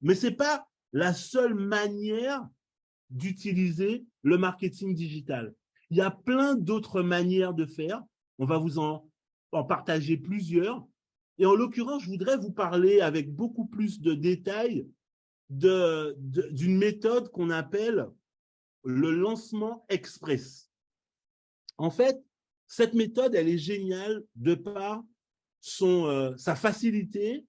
Mais ce n'est pas la seule manière d'utiliser le marketing digital. Il y a plein d'autres manières de faire. On va vous en partager plusieurs. Et en l'occurrence, je voudrais vous parler avec beaucoup plus de détails d'une méthode qu'on appelle le lancement express. En fait, cette méthode, elle est géniale de par sa facilité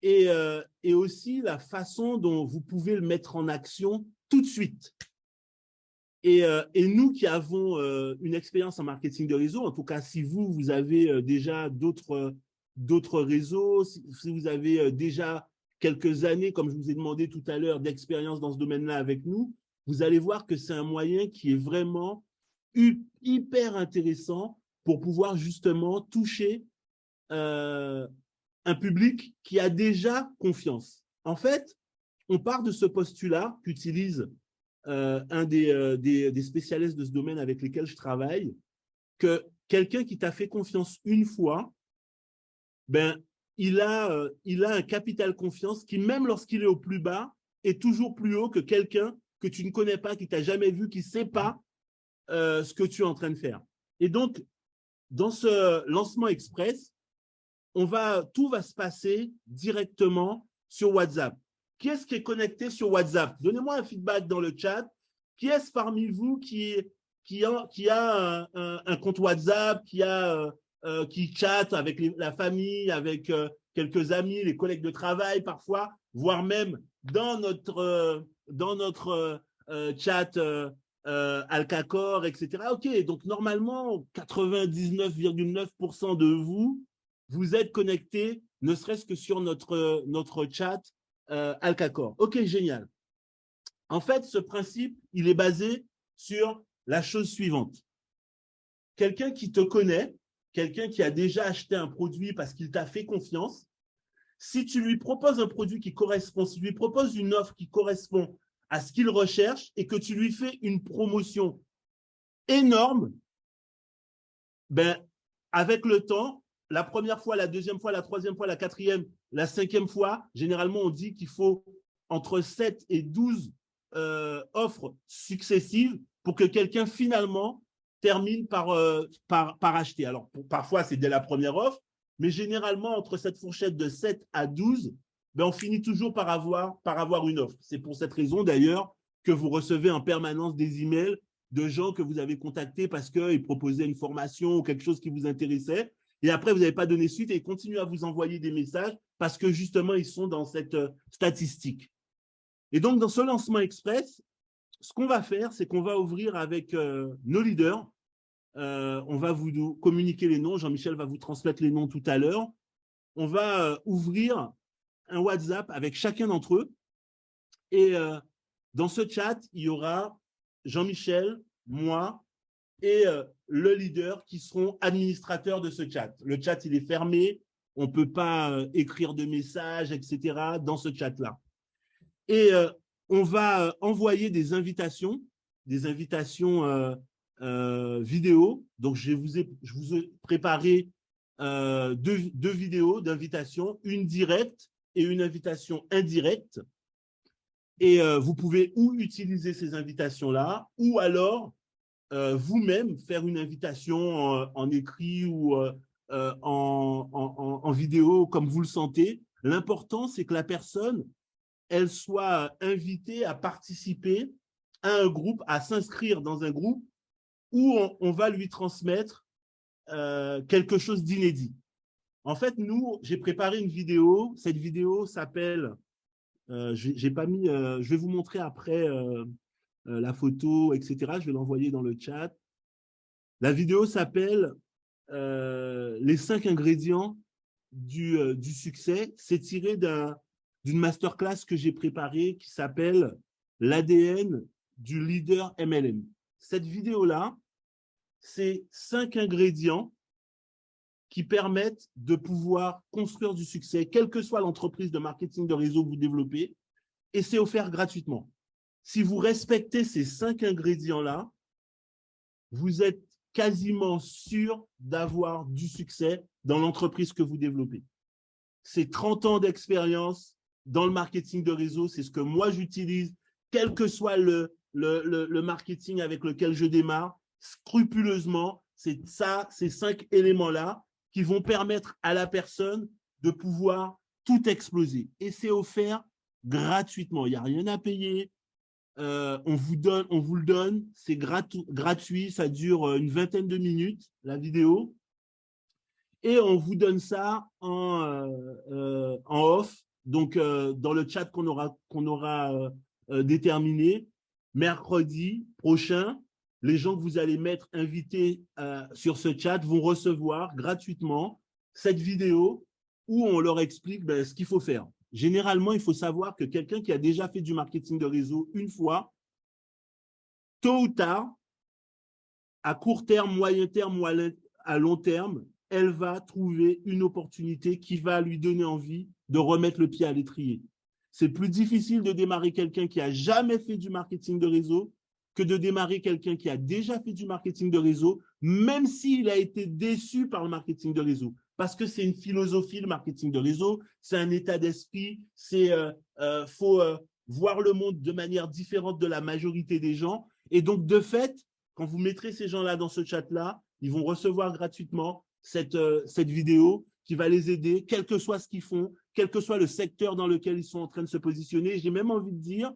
et aussi la façon dont vous pouvez le mettre en action tout de suite. Et nous qui avons une expérience en marketing de réseau, en tout cas, si vous avez déjà d'autres réseaux, si vous avez déjà quelques années, comme je vous ai demandé tout à l'heure, d'expérience dans ce domaine-là avec nous, vous allez voir que c'est un moyen qui est vraiment hyper intéressant pour pouvoir justement toucher un public qui a déjà confiance. En fait, on part de ce postulat qu'utilise un des spécialistes de ce domaine avec lesquels je travaille, que quelqu'un qui t'a fait confiance une fois, ben, il a un capital confiance qui, même lorsqu'il est au plus bas, est toujours plus haut que quelqu'un que tu ne connais pas, qui t'a jamais vu, qui ne sait pas ce que tu es en train de faire. Et donc, dans ce lancement express, tout va se passer directement sur WhatsApp. Qui est-ce qui est connecté sur WhatsApp? Donnez-moi un feedback dans le chat. Qui est-ce parmi vous qui a un compte WhatsApp, qui chatte avec la famille, avec quelques amis, les collègues de travail parfois, voire même dans notre chat Alcacor, etc. OK, donc normalement, 99,9% de vous êtes connectés, ne serait-ce que sur notre chat Alcacor. OK, génial. En fait, ce principe, il est basé sur la chose suivante. Quelqu'un qui te connaît, quelqu'un qui a déjà acheté un produit parce qu'il t'a fait confiance, si tu lui proposes un produit qui correspond, si tu lui proposes une offre qui correspond à ce qu'il recherche et que tu lui fais une promotion énorme, ben, avec le temps, la première fois, la deuxième fois, la troisième fois, la quatrième, la cinquième fois, généralement, on dit qu'il faut entre 7 et 12 offres successives pour que quelqu'un, finalement, termine par acheter. Alors, parfois, c'est dès la première offre, mais généralement, entre cette fourchette de 7 à 12, ben, on finit toujours par avoir une offre. C'est pour cette raison, d'ailleurs, que vous recevez en permanence des emails de gens que vous avez contactés parce qu'ils proposaient une formation ou quelque chose qui vous intéressait. Et après, vous n'avez pas donné suite et ils continuent à vous envoyer des messages parce que justement, ils sont dans cette statistique. Et donc, dans ce lancement express, ce qu'on va faire, c'est qu'on va ouvrir avec nos leaders. On va vous communiquer les noms. Jean-Michel va vous transmettre les noms tout à l'heure. On va ouvrir un WhatsApp avec chacun d'entre eux. Et dans ce chat, il y aura Jean-Michel, moi et le leader qui seront administrateurs de ce chat. Le chat, il est fermé. On ne peut pas écrire de messages, etc. dans ce chat-là. Et on va envoyer des invitations vidéo. Donc, je vous ai préparé deux vidéos d'invitation, une directe et une invitation indirecte. Et vous pouvez ou utiliser ces invitations-là, ou alors vous-même faire une invitation en écrit ou en vidéo, comme vous le sentez. L'important, c'est que la personne, elle soit invitée à participer à un groupe, à s'inscrire dans un groupe où on va lui transmettre quelque chose d'inédit. En fait, j'ai préparé une vidéo. Cette vidéo s'appelle, j'ai pas mis, je vais vous montrer après la photo, etc. Je vais l'envoyer dans le chat. La vidéo s'appelle les 5 ingrédients du succès. C'est tiré d'une masterclass que j'ai préparée qui s'appelle l'ADN du leader MLM. Cette vidéo-là, c'est 5 ingrédients qui permettent de pouvoir construire du succès, quelle que soit l'entreprise de marketing de réseau que vous développez, et c'est offert gratuitement. Si vous respectez ces 5 ingrédients-là, vous êtes quasiment sûr d'avoir du succès dans l'entreprise que vous développez. C'est 30 ans d'expérience, dans le marketing de réseau. C'est ce que moi, j'utilise, quel que soit le marketing avec lequel je démarre, scrupuleusement. C'est ça, ces 5 éléments-là qui vont permettre à la personne de pouvoir tout exploser. Et c'est offert gratuitement. Il n'y a rien à payer. On vous le donne. C'est gratuit. Ça dure une vingtaine de minutes, la vidéo. Et on vous donne ça en off. Donc, dans le chat qu'on aura déterminé, mercredi prochain, les gens que vous allez mettre invités sur ce chat vont recevoir gratuitement cette vidéo où on leur explique ce qu'il faut faire. Généralement, il faut savoir que quelqu'un qui a déjà fait du marketing de réseau une fois, tôt ou tard, à court terme, moyen terme ou à long terme, elle va trouver une opportunité qui va lui donner envie de remettre le pied à l'étrier. C'est plus difficile de démarrer quelqu'un qui n'a jamais fait du marketing de réseau que de démarrer quelqu'un qui a déjà fait du marketing de réseau, même s'il a été déçu par le marketing de réseau. Parce que c'est une philosophie, le marketing de réseau, c'est un état d'esprit, faut voir le monde de manière différente de la majorité des gens. Et donc, de fait, quand vous mettrez ces gens-là dans ce chat-là, ils vont recevoir gratuitement cette vidéo qui va les aider, quel que soit ce qu'ils font, quel que soit le secteur dans lequel ils sont en train de se positionner. J'ai même envie de dire,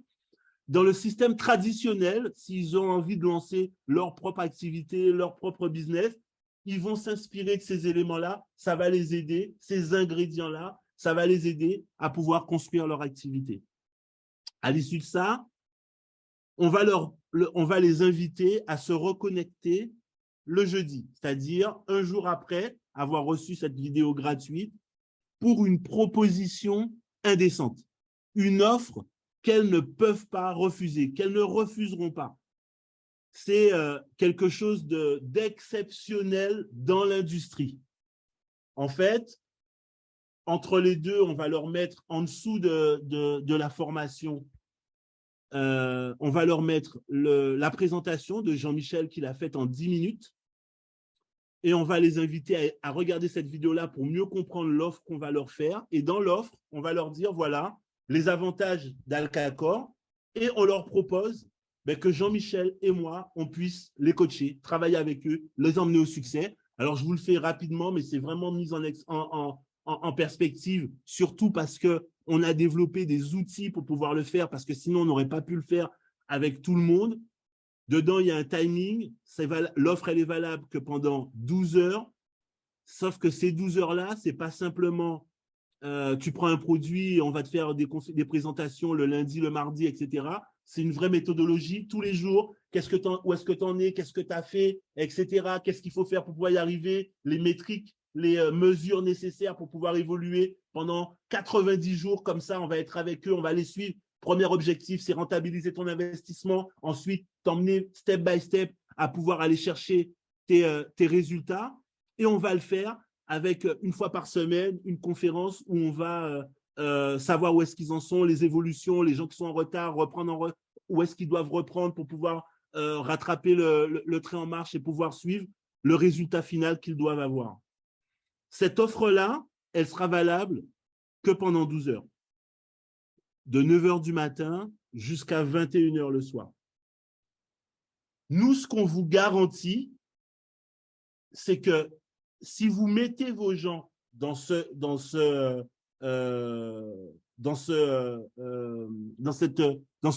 dans le système traditionnel, s'ils ont envie de lancer leur propre activité, leur propre business, ils vont s'inspirer de ces éléments-là, ça va les aider, ces ingrédients-là, ça va les aider à pouvoir construire leur activité. À l'issue de ça, on va les inviter à se reconnecter le jeudi, c'est-à-dire un jour après avoir reçu cette vidéo gratuite pour une proposition indécente, une offre qu'elles ne peuvent pas refuser, qu'elles ne refuseront pas. C'est quelque chose d'exceptionnel dans l'industrie. En fait, entre les deux, on va leur mettre en dessous de la formation, on va leur mettre la présentation de Jean-Michel qu'il a faite en 10 minutes et on va les inviter à regarder cette vidéo-là pour mieux comprendre l'offre qu'on va leur faire. Et dans l'offre, on va leur dire, voilà, les avantages d'Alcacor et on leur propose que Jean-Michel et moi, on puisse les coacher, travailler avec eux, les emmener au succès. Alors, je vous le fais rapidement, mais c'est vraiment mis en perspective, surtout parce qu'on a développé des outils pour pouvoir le faire, parce que sinon, on n'aurait pas pu le faire avec tout le monde. Dedans, il y a un timing. L'offre, elle est valable que pendant 12 heures, sauf que ces 12 heures-là, ce n'est pas simplement tu prends un produit, on va te faire des présentations le lundi, le mardi, etc. C'est une vraie méthodologie tous les jours. Où est-ce que tu en es, qu'est-ce que tu as fait, etc. Qu'est-ce qu'il faut faire pour pouvoir y arriver, les métriques, les mesures nécessaires pour pouvoir évoluer pendant 90 jours. Comme ça, on va être avec eux, on va les suivre. Premier objectif, c'est rentabiliser ton investissement. Ensuite, t'emmener step by step à pouvoir aller chercher tes résultats. Et on va le faire avec une fois par semaine, une conférence où on va savoir où est-ce qu'ils en sont, les évolutions, les gens qui sont en retard, où est-ce qu'ils doivent reprendre pour pouvoir rattraper le train en marche et pouvoir suivre le résultat final qu'ils doivent avoir. Cette offre-là, elle sera valable que pendant 12 heures, de 9 heures du matin jusqu'à 21 heures le soir. Nous, ce qu'on vous garantit, c'est que si vous mettez vos gens dans ce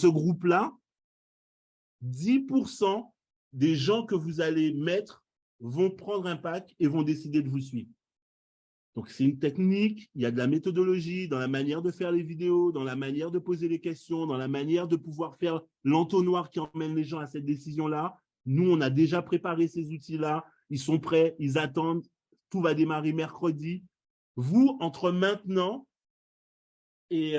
groupe-là, 10% des gens que vous allez mettre vont prendre un pack et vont décider de vous suivre. Donc, c'est une technique, il y a de la méthodologie dans la manière de faire les vidéos, dans la manière de poser les questions, dans la manière de pouvoir faire l'entonnoir qui emmène les gens à cette décision-là. Nous, on a déjà préparé ces outils-là. Ils sont prêts, ils attendent. Tout va démarrer mercredi. Vous, entre maintenant et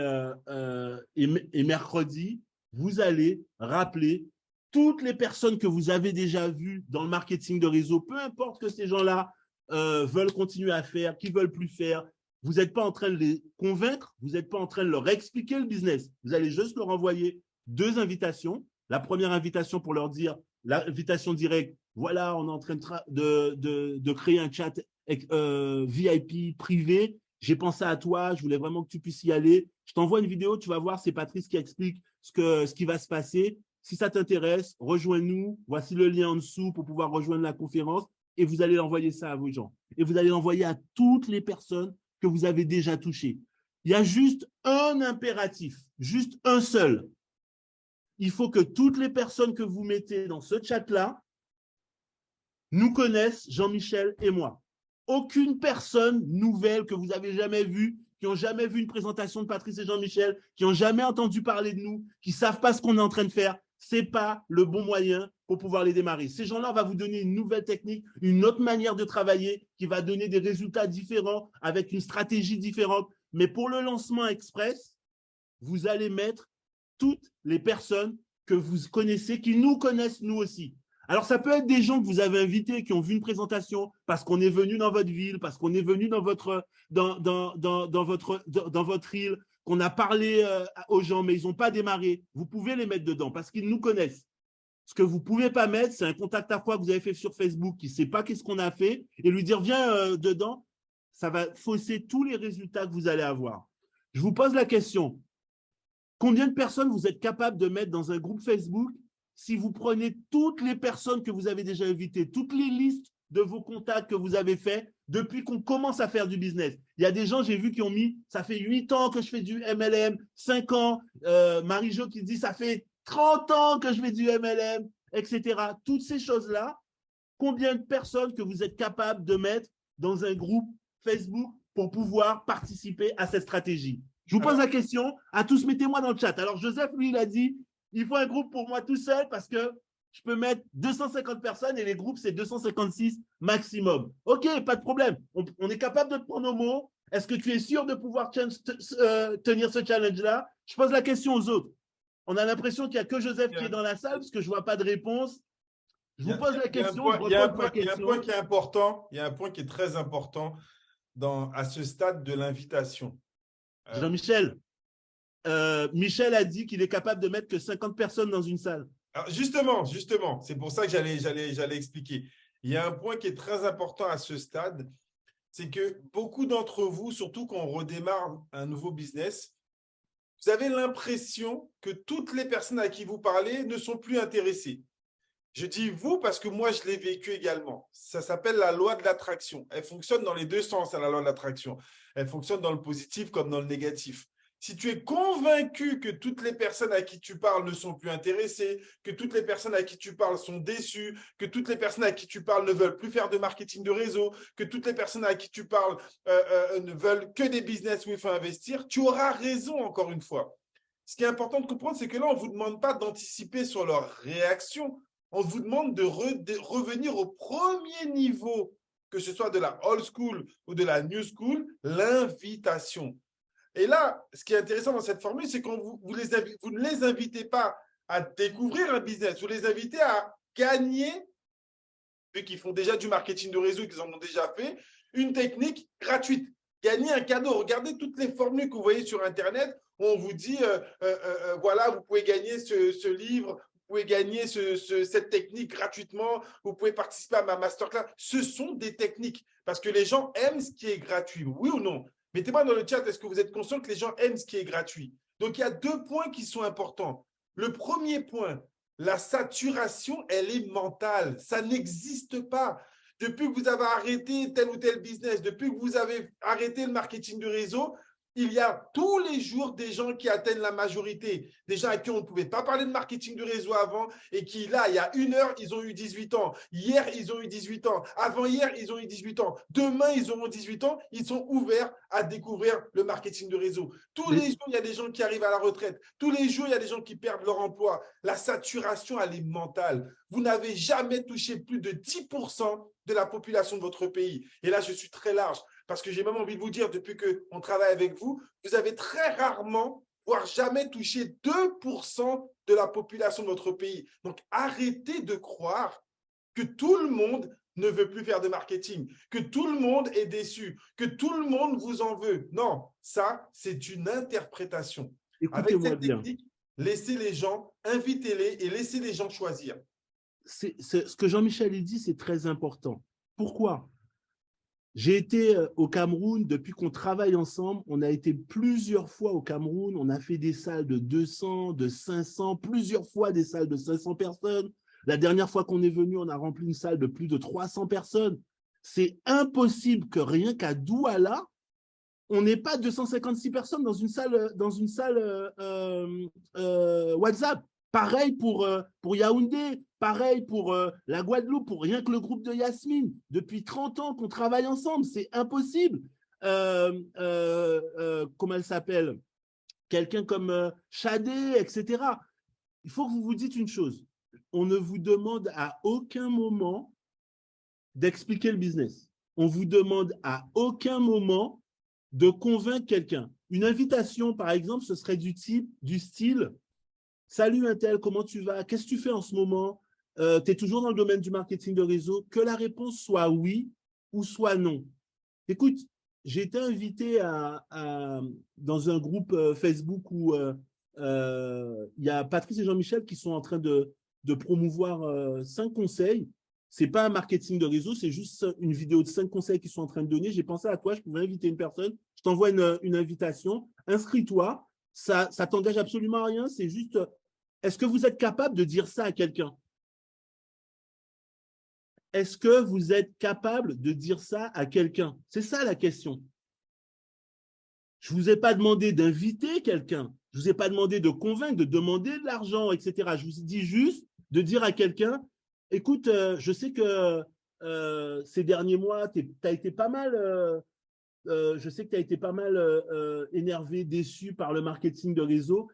mercredi, vous allez rappeler toutes les personnes que vous avez déjà vues dans le marketing de réseau, peu importe que ces gens-là veulent continuer à faire, qui ne veulent plus faire. Vous n'êtes pas en train de les convaincre, vous n'êtes pas en train de leur expliquer le business. Vous allez juste leur envoyer 2 invitations. La première invitation pour leur dire, l'invitation directe, voilà, on est en train de créer un chat VIP privé. J'ai pensé à toi, je voulais vraiment que tu puisses y aller. Je t'envoie une vidéo, tu vas voir, c'est Patrice qui explique ce qui va se passer. Si ça t'intéresse, rejoins-nous. Voici le lien en dessous pour pouvoir rejoindre la conférence et vous allez envoyer ça à vos gens. Et vous allez l'envoyer à toutes les personnes que vous avez déjà touchées. Il y a juste un impératif, juste un seul. Il faut que toutes les personnes que vous mettez dans ce chat-là nous connaissent, Jean-Michel et moi. Aucune personne nouvelle que vous avez jamais vue, qui n'ont jamais vu une présentation de Patrice et Jean-Michel, qui n'ont jamais entendu parler de nous, qui ne savent pas ce qu'on est en train de faire, ce n'est pas le bon moyen pour pouvoir les démarrer. Ces gens-là, on va vous donner une nouvelle technique, une autre manière de travailler qui va donner des résultats différents avec une stratégie différente. Mais pour le lancement express, vous allez mettre toutes les personnes que vous connaissez, qui nous connaissent nous aussi. Alors, ça peut être des gens que vous avez invités, qui ont vu une présentation parce qu'on est venu dans votre ville, parce qu'on est venu dans votre île, qu'on a parlé aux gens, mais ils n'ont pas démarré. Vous pouvez les mettre dedans parce qu'ils nous connaissent. Ce que vous ne pouvez pas mettre, c'est un contact à froid que vous avez fait sur Facebook qui ne sait pas qu'est-ce qu'on a fait et lui dire viens dedans. Ça va fausser tous les résultats que vous allez avoir. Je vous pose la question. Combien de personnes vous êtes capable de mettre dans un groupe Facebook si vous prenez toutes les personnes que vous avez déjà invitées, toutes les listes de vos contacts que vous avez faits depuis qu'on commence à faire du business? Il y a des gens, j'ai vu, qui ont mis, ça fait 8 ans que je fais du MLM, 5 ans, Marie-Jo qui dit, ça fait 30 ans que je fais du MLM, etc. Toutes ces choses-là, combien de personnes que vous êtes capable de mettre dans un groupe Facebook pour pouvoir participer à cette stratégie? Je vous pose la question, à tous, mettez-moi dans le chat. Alors, Joseph, lui, il a dit, il faut un groupe pour moi tout seul parce que je peux mettre 250 personnes et les groupes, c'est 256 maximum. OK, pas de problème. On est capable de te prendre au mot. Est-ce que tu es sûr de pouvoir tenir ce challenge-là? Je pose la question aux autres. On a l'impression qu'il n'y a que Joseph qui est dans la salle parce que je ne vois pas de réponse. Je vous pose la question. Il y a un point qui est important. Il y a un point qui est très important à ce stade de l'invitation. Jean-Michel, Michel a dit qu'il est capable de mettre que 50 personnes dans une salle. Alors justement, c'est pour ça que j'allais expliquer. Il y a un point qui est très important à ce stade, c'est que beaucoup d'entre vous, surtout quand on redémarre un nouveau business, vous avez l'impression que toutes les personnes à qui vous parlez ne sont plus intéressées. Je dis vous parce que moi, je l'ai vécu également. Ça s'appelle la loi de l'attraction. Elle fonctionne dans les deux sens, la loi de l'attraction. Elle fonctionne dans le positif comme dans le négatif. Si tu es convaincu que toutes les personnes à qui tu parles ne sont plus intéressées, que toutes les personnes à qui tu parles sont déçues, que toutes les personnes à qui tu parles ne veulent plus faire de marketing de réseau, que toutes les personnes à qui tu parles ne veulent que des business où il faut investir, tu auras raison encore une fois. Ce qui est important de comprendre, c'est que là, on ne vous demande pas d'anticiper sur leur réaction. On vous demande de revenir au premier niveau, que ce soit de la old school ou de la new school, l'invitation. Et là, ce qui est intéressant dans cette formule, c'est qu'on vous ne les invitez pas à découvrir un business, vous les invitez à gagner, vu qu'ils font déjà du marketing de réseau, qu'ils en ont déjà fait, une technique gratuite. Gagner un cadeau. Regardez toutes les formules que vous voyez sur Internet où on vous dit, voilà, vous pouvez gagner ce livre, vous pouvez gagner cette technique gratuitement, vous pouvez participer à ma masterclass. Ce sont des techniques parce que les gens aiment ce qui est gratuit, oui ou non? Mettez-moi dans le chat, est-ce que vous êtes conscient que les gens aiment ce qui est gratuit? Donc, il y a 2 points qui sont importants. Le premier point, la saturation, elle est mentale. Ça n'existe pas. Depuis que vous avez arrêté tel ou tel business, depuis que vous avez arrêté le marketing de réseau, il y a tous les jours des gens qui atteignent la majorité, des gens à qui on ne pouvait pas parler de marketing de réseau avant et qui, là, il y a 1 heure, ils ont eu 18 ans. Hier, ils ont eu 18 ans. Avant-hier, ils ont eu 18 ans. Demain, ils auront 18 ans. Ils sont ouverts à découvrir le marketing de réseau. Tous les jours, il y a des gens qui arrivent à la retraite. Tous les jours, il y a des gens qui perdent leur emploi. La saturation, elle est mentale. Vous n'avez jamais touché plus de 10% de la population de votre pays. Et là, je suis très large. Parce que j'ai même envie de vous dire, depuis qu'on travaille avec vous, vous avez très rarement, voire jamais touché 2% de la population de votre pays. Donc, arrêtez de croire que tout le monde ne veut plus faire de marketing, que tout le monde est déçu, que tout le monde vous en veut. Non, ça, c'est une interprétation. Avec cette technique, laissez les gens, invitez-les et laissez les gens choisir. Ce que Jean-Michel dit, c'est très important. Pourquoi? J'ai été au Cameroun depuis qu'on travaille ensemble. On a été plusieurs fois au Cameroun. On a fait des salles de 200, de 500, plusieurs fois des salles de 500 personnes. La dernière fois qu'on est venu, on a rempli une salle de plus de 300 personnes. C'est impossible que rien qu'à Douala, on n'ait pas 256 personnes dans une salle WhatsApp. Pareil pour Yaoundé, pareil pour la Guadeloupe, pour rien que le groupe de Yasmine. Depuis 30 ans qu'on travaille ensemble, c'est impossible. Comment elle s'appelle? Quelqu'un comme Chadé, etc. Il faut que vous vous dites une chose. On ne vous demande à aucun moment d'expliquer le business. On vous demande à aucun moment de convaincre quelqu'un. Une invitation, par exemple, ce serait du style « Salut Intel, comment tu vas? Qu'est-ce que tu fais en ce moment? Tu es toujours dans le domaine du marketing de réseau ?» Que la réponse soit oui ou soit non. Écoute, j'ai été invité dans un groupe Facebook où il y a Patrice et Jean-Michel qui sont en train de promouvoir 5 conseils. Ce n'est pas un marketing de réseau, c'est juste une vidéo de 5 conseils qu'ils sont en train de donner. J'ai pensé à toi, je pouvais inviter une personne. Je t'envoie une invitation. Inscris-toi. Ça ne t'engage absolument à rien. C'est juste, est-ce que vous êtes capable de dire ça à quelqu'un? Est-ce que vous êtes capable de dire ça à quelqu'un? C'est ça la question. Je ne vous ai pas demandé d'inviter quelqu'un. Je ne vous ai pas demandé de convaincre, de demander de l'argent, etc. Je vous ai dit juste de dire à quelqu'un, écoute, je sais que ces derniers mois, tu as été pas mal, je sais que tu as été pas mal énervé, déçu par le marketing de réseau.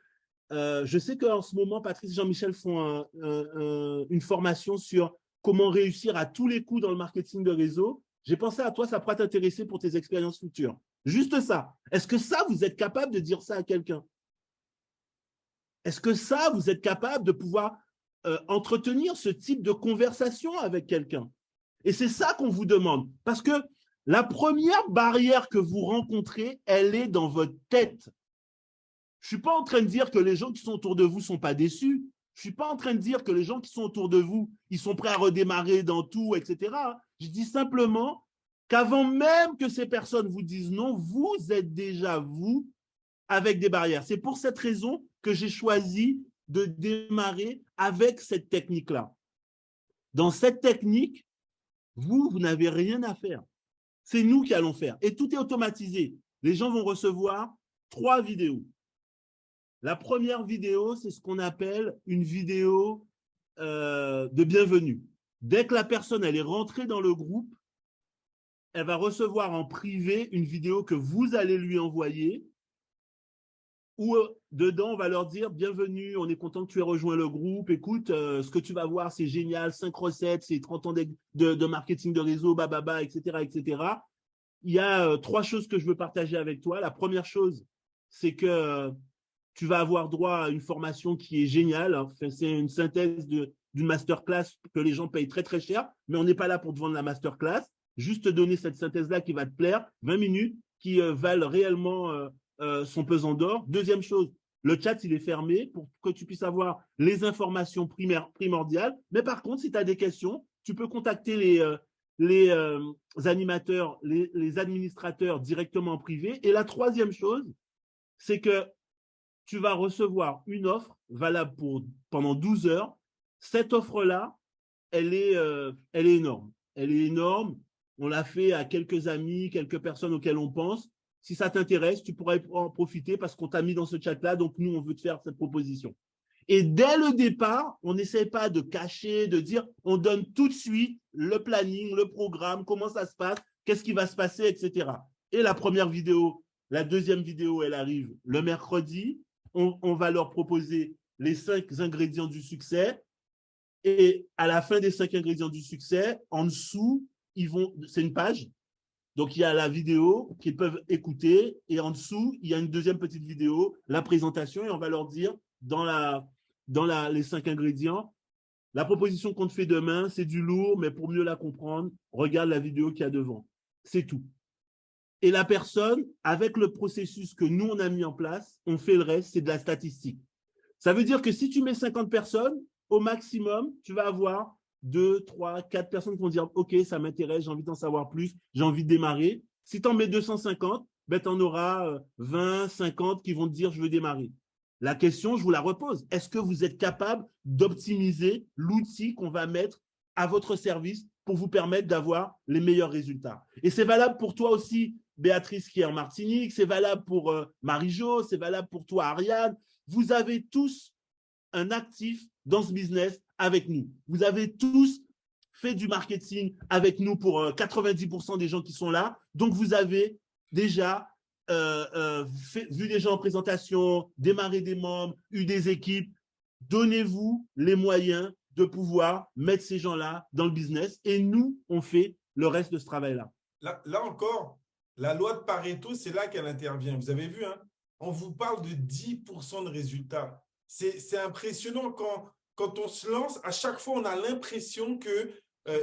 Je sais qu'en ce moment, Patrice et Jean-Michel font une formation sur comment réussir à tous les coups dans le marketing de réseau. J'ai pensé à toi, ça pourrait t'intéresser pour tes expériences futures. Juste ça. Est-ce que ça, vous êtes capable de dire ça à quelqu'un? Est-ce que ça, vous êtes capable de pouvoir entretenir ce type de conversation avec quelqu'un? Et c'est ça qu'on vous demande. Parce que la première barrière que vous rencontrez, elle est dans votre tête. Je ne suis pas en train de dire que les gens qui sont autour de vous ne sont pas déçus. Je ne suis pas en train de dire que les gens qui sont autour de vous, ils sont prêts à redémarrer dans tout, etc. Je dis simplement qu'avant même que ces personnes vous disent non, vous êtes déjà, vous, avec des barrières. C'est pour cette raison que j'ai choisi de démarrer avec cette technique-là. Dans cette technique, vous n'avez rien à faire. C'est nous qui allons faire. Et tout est automatisé. Les gens vont recevoir 3 vidéos. La première vidéo, c'est ce qu'on appelle une vidéo de bienvenue. Dès que la personne elle est rentrée dans le groupe, elle va recevoir en privé une vidéo que vous allez lui envoyer où dedans, on va leur dire « Bienvenue, on est content que tu aies rejoint le groupe. Écoute, ce que tu vas voir, c'est génial, 5 recettes, c'est 30 ans de marketing de réseau, bababa, etc. etc. » Il y a 3 choses que je veux partager avec toi. La première chose, c'est que tu vas avoir droit à une formation qui est géniale. Enfin, c'est une synthèse d'une masterclass que les gens payent très, très cher, mais on n'est pas là pour te vendre la masterclass. Juste te donner cette synthèse-là qui va te plaire, 20 minutes, qui valent réellement son pesant d'or. Deuxième chose, le chat, il est fermé pour que tu puisses avoir les informations primordiales. Mais par contre, si tu as des questions, tu peux contacter les animateurs, les administrateurs directement en privé. Et la troisième chose, c'est que tu vas recevoir une offre valable pendant 12 heures. Cette offre-là, elle est énorme. Elle est énorme. On l'a fait à quelques amis, quelques personnes auxquelles on pense. Si ça t'intéresse, tu pourrais en profiter parce qu'on t'a mis dans ce chat-là. Donc, nous, on veut te faire cette proposition. Et dès le départ, on n'essaie pas de cacher, de dire, on donne tout de suite le planning, le programme, comment ça se passe, qu'est-ce qui va se passer, etc. Et la première vidéo, la deuxième vidéo, elle arrive le mercredi. On va leur proposer les 5 ingrédients du succès. Et à la fin des 5 ingrédients du succès, en dessous, c'est une page. Donc, il y a la vidéo qu'ils peuvent écouter. Et en dessous, il y a une deuxième petite vidéo, la présentation. Et on va leur dire, dans les 5 ingrédients, la proposition qu'on te fait demain, c'est du lourd, mais pour mieux la comprendre, regarde la vidéo qu'il y a devant. C'est tout. Et la personne, avec le processus que nous, on a mis en place, on fait le reste, c'est de la statistique. Ça veut dire que si tu mets 50 personnes, au maximum, tu vas avoir 2, 3, 4 personnes qui vont dire « Ok, ça m'intéresse, j'ai envie d'en savoir plus, j'ai envie de démarrer ». Si tu en mets 250, ben, tu en auras 20, 50 qui vont te dire « Je veux démarrer ». La question, je vous la repose. Est-ce que vous êtes capable d'optimiser l'outil qu'on va mettre à votre service pour vous permettre d'avoir les meilleurs résultats? Et c'est valable pour toi aussi, Béatrice, qui est en Martinique, c'est valable pour Marie-Jo, c'est valable pour toi, Ariane. Vous avez tous un actif dans ce business avec nous. Vous avez tous fait du marketing avec nous pour 90% des gens qui sont là. Donc, vous avez déjà vu des gens en présentation, démarré des membres, eu des équipes. Donnez-vous les moyens de pouvoir mettre ces gens-là dans le business et nous, on fait le reste de ce travail-là. Là encore, la loi de Pareto, c'est là qu'elle intervient. Vous avez vu, hein, on vous parle de 10% de résultats. C'est impressionnant quand on se lance, à chaque fois, on a l'impression que,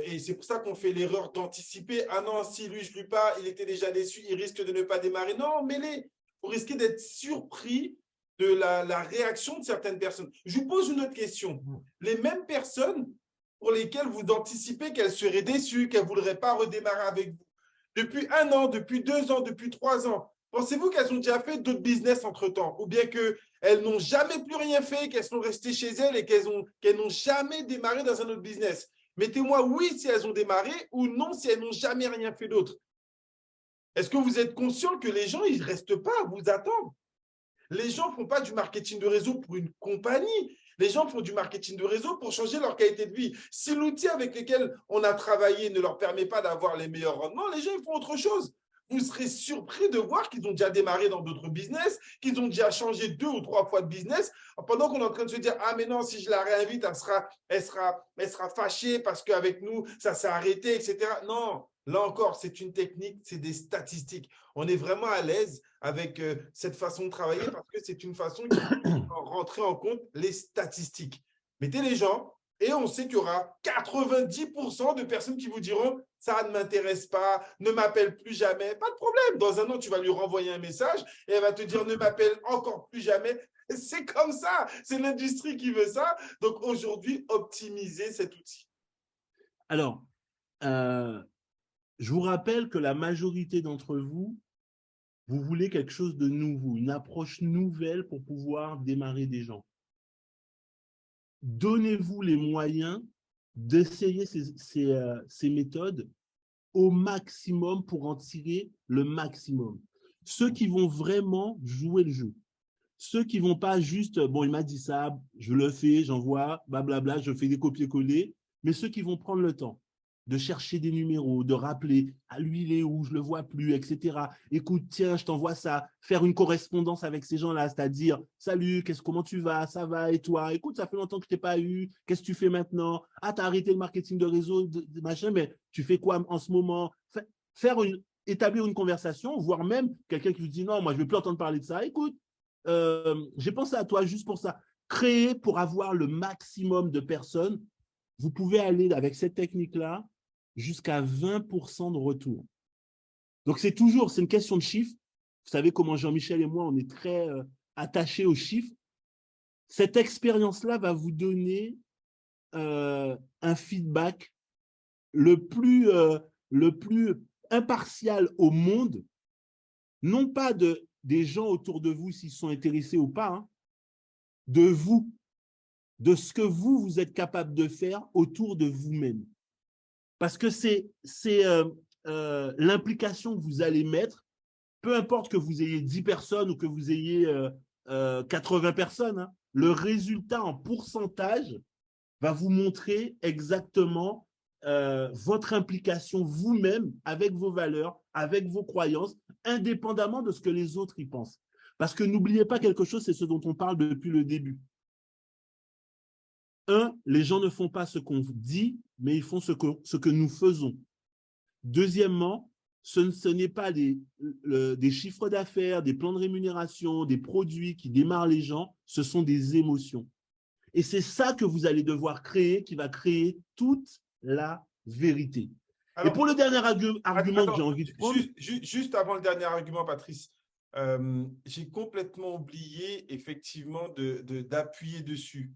et c'est pour ça qu'on fait l'erreur d'anticiper, ah non, si lui, je ne lui pas, il était déjà déçu, il risque de ne pas démarrer. Non, mêlez. Vous risquez d'être surpris de la réaction de certaines personnes. Je vous pose une autre question. Les mêmes personnes pour lesquelles vous anticipez qu'elles seraient déçues, qu'elles ne voudraient pas redémarrer avec vous, depuis 1 an, depuis 2 ans, depuis 3 ans, pensez-vous qu'elles ont déjà fait d'autres business entre-temps? Ou bien qu'elles n'ont jamais plus rien fait, qu'elles sont restées chez elles et qu'elles n'ont jamais démarré dans un autre business? Mettez-moi oui si elles ont démarré ou non si elles n'ont jamais rien fait d'autre. Est-ce que vous êtes conscient que les gens, ils ne restent pas à vous attendre? Les gens ne font pas du marketing de réseau pour une compagnie. Les gens font du marketing de réseau pour changer leur qualité de vie. Si l'outil avec lequel on a travaillé ne leur permet pas d'avoir les meilleurs rendements, les gens ils font autre chose. Vous serez surpris de voir qu'ils ont déjà démarré dans d'autres business, qu'ils ont déjà changé 2 ou 3 fois de business, pendant qu'on est en train de se dire « Ah, mais non, si je la réinvite, elle sera fâchée parce qu'avec nous, ça s'est arrêté, etc. » Non, là encore, c'est une technique, c'est des statistiques. On est vraiment à l'aise avec cette façon de travailler parce que c'est une façon qui rentrer en compte les statistiques. Mettez les gens et on sait qu'il y aura 90% de personnes qui vous diront « ça ne m'intéresse pas, ne m'appelle plus jamais ». Pas de problème. Dans 1 an, tu vas lui renvoyer un message et elle va te dire « ne m'appelle encore plus jamais ». C'est comme ça. C'est l'industrie qui veut ça. Donc aujourd'hui, optimisez cet outil. Alors, je vous rappelle que la majorité d'entre vous, vous voulez quelque chose de nouveau, une approche nouvelle pour pouvoir démarrer des gens. Donnez-vous les moyens d'essayer ces méthodes au maximum pour en tirer le maximum. Ceux qui vont vraiment jouer le jeu. Ceux qui ne vont pas juste, bon, il m'a dit ça, je le fais, j'envoie, blablabla, je fais des copier-coller, mais ceux qui vont prendre le temps de chercher des numéros, de rappeler, à lui, il est où, je ne le vois plus, etc. Écoute, tiens, je t'envoie ça, faire une correspondance avec ces gens-là, c'est-à-dire, salut, comment tu vas, ça va, et toi, écoute, ça fait longtemps que je ne t'ai pas eu, qu'est-ce que tu fais maintenant? Ah, tu as arrêté le marketing de réseau, machin, mais tu fais quoi en ce moment? Établir une conversation, voire même quelqu'un qui vous dit, non, moi, je ne veux plus entendre parler de ça, écoute, j'ai pensé à toi juste pour ça. Créer pour avoir le maximum de personnes, vous pouvez aller avec cette technique-là jusqu'à 20% de retour. Donc, c'est une question de chiffres. Vous savez comment Jean-Michel et moi, on est très attachés aux chiffres. Cette expérience-là va vous donner un feedback le plus impartial au monde, non pas des gens autour de vous s'ils sont intéressés ou pas, hein, de vous, de ce que vous êtes capable de faire autour de vous-même. Parce que c'est l'implication que vous allez mettre, peu importe que vous ayez 10 personnes ou que vous ayez 80 personnes, hein, le résultat en pourcentage va vous montrer exactement votre implication vous-même avec vos valeurs, avec vos croyances, indépendamment de ce que les autres y pensent. Parce que n'oubliez pas quelque chose, c'est ce dont on parle depuis le début. 1, les gens ne font pas ce qu'on dit, mais ils font ce que nous faisons. Deuxièmement, ce n'est pas des chiffres d'affaires, des plans de rémunération, des produits qui démarrent les gens, ce sont des émotions. Et c'est ça que vous allez devoir créer, qui va créer toute la vérité. Alors, et pour le dernier argument que j'ai envie de prendre… Juste avant le dernier argument, Patrice, j'ai complètement oublié effectivement d'appuyer dessus.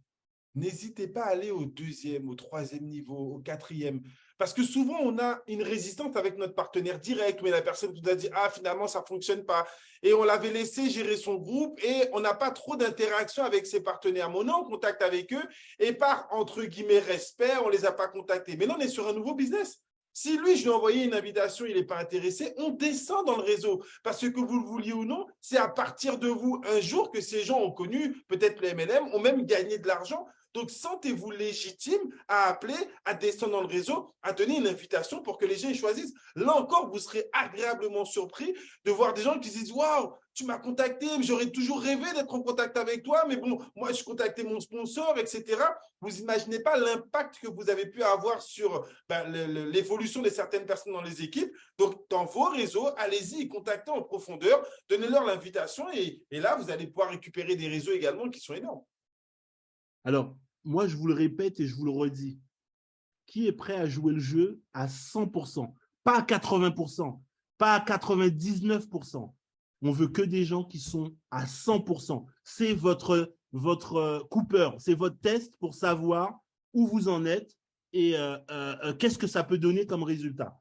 n'hésitez pas à aller au deuxième, au troisième niveau, au quatrième. Parce que souvent, on a une résistance avec notre partenaire direct, mais la personne nous a dit, ah, finalement, ça ne fonctionne pas. Et on l'avait laissé gérer son groupe et on n'a pas trop d'interaction avec ses partenaires. Mais on est en contact avec eux et par, entre guillemets, respect, on ne les a pas contactés. Mais là, on est sur un nouveau business. Si lui, je lui ai envoyé une invitation, il n'est pas intéressé, on descend dans le réseau. Parce que vous le vouliez ou non, c'est à partir de vous un jour que ces gens ont connu, peut-être le MLM, ont même gagné de l'argent. Donc, sentez-vous légitime à appeler, à descendre dans le réseau, à donner une invitation pour que les gens choisissent. Là encore, vous serez agréablement surpris de voir des gens qui se disent « Waouh, tu m'as contacté, j'aurais toujours rêvé d'être en contact avec toi, mais bon, moi, je contactais mon sponsor, etc. » Vous n'imaginez pas l'impact que vous avez pu avoir sur l'évolution de certaines personnes dans les équipes. Donc, dans vos réseaux, allez-y, contactez en profondeur, donnez-leur l'invitation et là, vous allez pouvoir récupérer des réseaux également qui sont énormes. Alors, moi, je vous le répète et je vous le redis. Qui est prêt à jouer le jeu à 100%, pas à 80%, pas à 99%. On veut que des gens qui sont à 100%. C'est votre Cooper, c'est votre test pour savoir où vous en êtes et qu'est-ce que ça peut donner comme résultat.